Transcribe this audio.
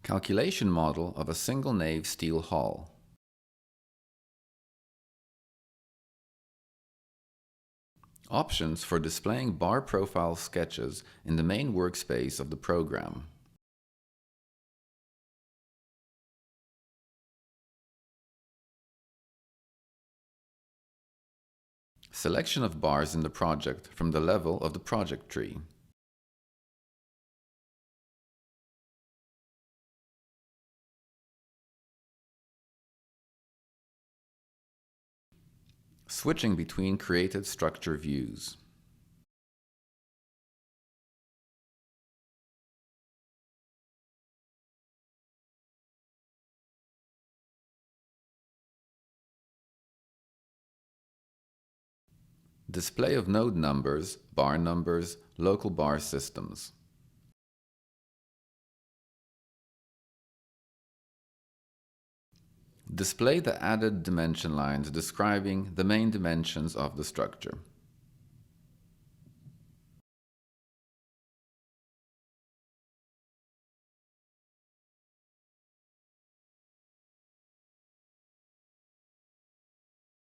Calculation model of a single-nave steel hall. Options for displaying bar profile sketches in the main workspace of the program. Selection of bars in the project from the level of the project tree. Switching between created structure views. Display of node numbers, bar numbers, local bar systems. Display the added dimension lines describing the main dimensions of the structure.